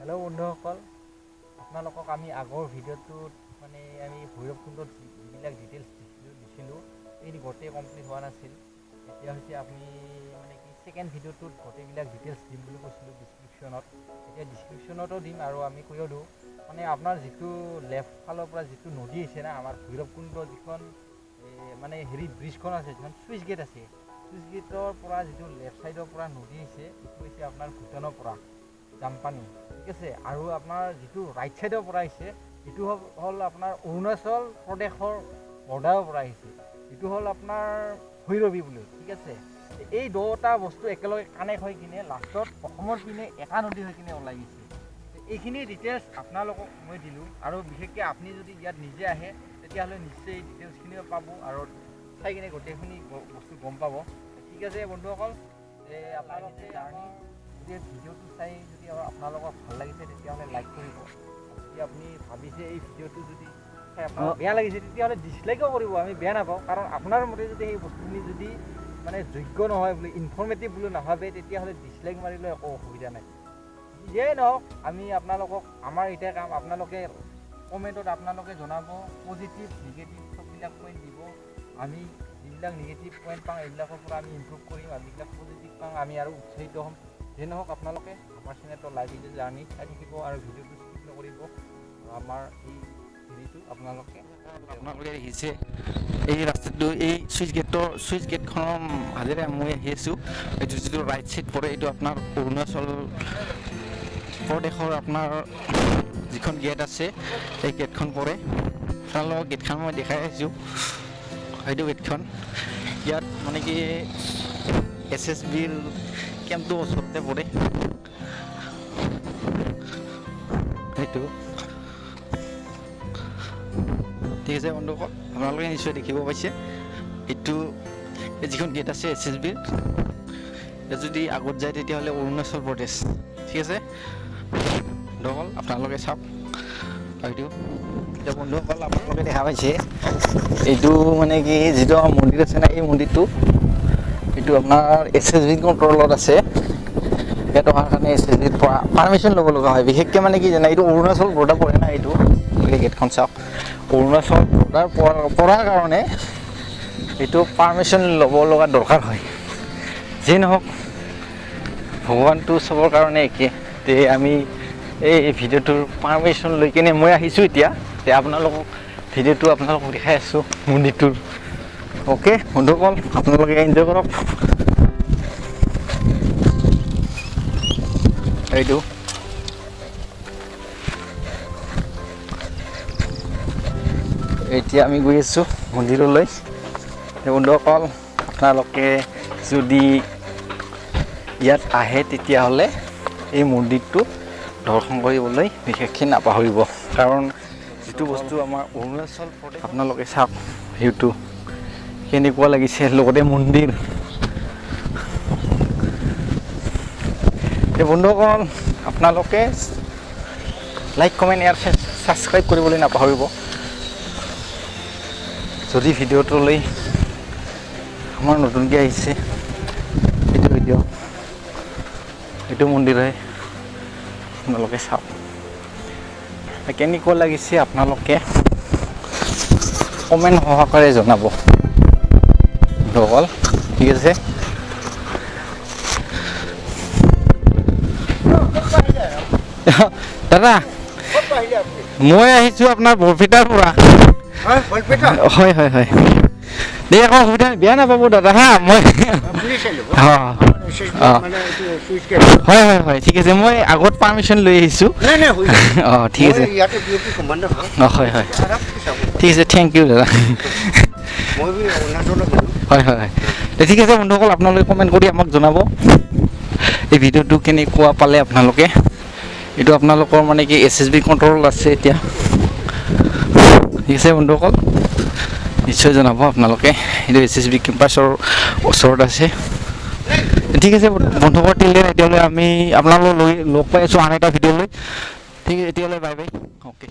Hello' বন্ধুসকল, আপোনালোকক আমি আগৰ ভিডিঅ'টোত মানে আমি ভৈৰৱকুণ্ডত যিবিলাক ডিটেইলছ দিছিলোঁ এই গোটেই কমপ্লিট হোৱা নাছিল। এতিয়া হৈছে আপুনি মানে কি ছেকেণ্ড ভিডিঅ'টোত গোটেইবিলাক ডিটেইলছ দিম বুলি কৈছিলোঁ ডিছক্ৰিপশ্যনত। এতিয়া ডিছক্ৰিপশ্যনতো দিম আৰু আমি কৈও দিওঁ মানে আপোনাৰ যিটো লেফ্ট ফালৰ পৰা যিটো নদী আছে না, আমাৰ ভৈৰৱকুণ্ড যিখন মানে ব্ৰিজখন আছে, যিখন চুইচ গেট আছে, চুইচ গেটৰ পৰা যিটো লেফ্ট ছাইডৰ পৰা নদী আছে এইটো হৈছে আপোনাৰ ভূটানৰ পৰা জামপানী, ঠিক আছে। আৰু আপোনাৰ যিটো ৰাইট ছাইডৰ পৰা আহিছে এইটো হ'ল আপোনাৰ অৰুণাচল প্ৰদেশৰ বৰ্ডাৰৰ পৰা আহিছে, এইটো হ'ল আপোনাৰ ভৈৰৱী বুলি, ঠিক আছে। এই দুটা বস্তু একেলগে কানেক্ট হৈ কিনে লাষ্টত অসমৰ পিনে এটা নদী হৈ কিনে ওলাই গৈছে। এইখিনি ডিটেইলছ আপোনালোকক মই দিলোঁ আৰু বিশেষকৈ আপুনি যদি ইয়াত নিজে আহে তেতিয়াহ'লে নিশ্চয় এই ডিটেইলছখিনিও পাব আৰু চাই কিনে গোটেইখিনি বস্তু গম পাব। ঠিক আছে বন্ধুসকল, আপোনালোকে জাৰ্ণি যদি ভিডিঅ'টো চাই যদি আপোনালোকৰ ভাল লাগিছে তেতিয়াহ'লে লাইক কৰিব। যদি আপুনি ভাবিছে এই ভিডিঅ'টো যদি চাই আপোনাৰ বেয়া লাগিছে তেতিয়াহ'লে ডিছলাইকো কৰিব, আমি বেয়া নাপাওঁ। কাৰণ আপোনাৰ মতে যদি সেই বস্তুখিনি যদি মানে যোগ্য নহয় বুলি, ইনফৰ্মেটিভ বুলি নাভাবে তেতিয়াহ'লে ডিছলাইক মাৰিলেও একো অসুবিধা নাই। যিয়েই নহওক, আমি আপোনালোকক আমাৰ এতিয়া কাম আপোনালোকে কমেণ্টত আপোনালোকে জনাব, পজিটিভ নিগেটিভ চববিলাক পইণ্ট দিব। আমি যিবিলাক নিগেটিভ পইণ্ট পাওঁ এইবিলাকৰ পৰা আমি ইম্প্ৰুভ কৰিম, আৰু যিবিলাক পজিটিভ পাওঁ আমি আৰু উৎসাহিত হ'ম। যে নহওক আপোনালোকে আমাৰ চেনেলটো লাইক জাৰ্ণি চাই থাকিব আৰু ভিডিঅ'টো স্কিপ নকৰিব। আমাৰ এই হেৰিটো আপোনালোকে আহিছে এই ৰাস্তাটো, এই চুইচ গেটখনৰ মাজেৰে মই আহি আছোঁ। এইটো যিটো ৰাইট ছাইড পৰে এইটো আপোনাৰ অৰুণাচল প্ৰদেশৰ আপোনাৰ যিখন গেট আছে এই গেটখন পৰে। আপোনালোকক গেটখন মই দেখাই আছোঁ, সেইটো গেটখন। ইয়াত মানে কি SSBৰ কেম্পটো ওচৰতে পৰে, সেইটো ঠিক আছে বন্ধুসকল। আপোনালোকে নিশ্চয় দেখিব পাইছে এইটো যিখন গেট আছে SSBৰ, যদি আগত যায় তেতিয়াহ'লে অৰুণাচল প্ৰদেশ, ঠিক আছে বন্ধুসকল। আপোনালোকে চাওক এইটো। এতিয়া বন্ধুসকল আপোনালোকে দেখা পাইছে এইটো মানে কি যিটো আমাৰ মন্দিৰ আছে না, এই মন্দিৰটো এইটো আপোনাৰ SSB কণ্ট্ৰলত আছে। ইয়াত অহাৰ কাৰণে SSBৰ পৰা পাৰ্মিশ্যন ল'ব লগা হয়। বিশেষকৈ মানে কি জানে, এইটো অৰুণাচল বৰ্ডাৰ পৰে না, এইটো গেটখন চাওক। অৰুণাচল বৰ্ডাৰ পৰাৰ কাৰণে এইটো পাৰ্মিশ্যন ল'ব লগা দৰকাৰ হয়। যিয়ে নহওক ভগৱানটো চবৰ কাৰণে একে। তে আমি এই ভিডিঅ'টোৰ পাৰ্মিশ্যন লৈ কিনে মই আহিছোঁ এতিয়া। আপোনালোকক ভিডিঅ'টো আপোনালোকক দেখাই আছোঁ মন্দিৰটোৰ। অ'কে বন্ধুসকল, আপোনালোকে এনজয় কৰক। এইটো এতিয়া আমি গৈ আছোঁ মন্দিৰলৈ। বন্ধুসকল আপোনালোকে যদি ইয়াত আহে তেতিয়াহ'লে এই মন্দিৰটো দৰ্শন কৰিবলৈ বিশেষকৈ নাপাহৰিব। কাৰণ যিটো বস্তু আমাৰ অৰুণাচল প্ৰদেশ, আপোনালোকে চাওক ভিউটো কেনেকুৱা লাগিছে, লগতে মন্দিৰ। বন্ধুসকল আপোনালোকে লাইক কমেণ্ট এয়াৰ ছাবস্ক্ৰাইব কৰিবলৈ নাপাহৰিব। যদি ভিডিঅ'টোলৈ আমাৰ নতুনকৈ আহিছে এইটো ভিডিঅ', এইটো মন্দিৰ হয়, আপোনালোকে চাওক কেনেকুৱা লাগিছে আপোনালোকে কমেণ্ট সহকাৰে জনাব বন্ধুসকল, ঠিক আছে। দাদা মই আহিছোঁ আপোনাৰ বৰপেটাৰ পৰা। হয় হয় হয়, দে আকৌ অসুবিধা বেয়া নাপাব দাদা হা। মই হয় হয় হয় ঠিক আছে, মই আগত পাৰ্মিশ্যন লৈ আহিছোঁ। অঁ ঠিক আছে, অঁ হয় হয় ঠিক আছে, থেংক ইউ দাদা। হয় হয় হয় ঠিক আছে বন্ধুসকল, আপোনালোকে কমেণ্ট কৰি আমাক জনাব এই ভিডিঅ'টো কেনেকুৱা পালে আপোনালোকে। এইটো আপোনালোকৰ মানে কি SSB কণ্ট্ৰল আছে এতিয়া, ঠিক আছে বন্ধুসকল। নিশ্চয় জনাব আপোনালোকে, এইটো SSB কেম্পাছৰ ওচৰত আছে। ঠিক আছে বন্ধুসকল, এতিয়ালৈ আমি আপোনালোকক লগ পাই আছোঁ আন এটা ভিডিঅ'লৈ। ঠিক আছে, এতিয়ালৈ বাই বাই, অ'কে।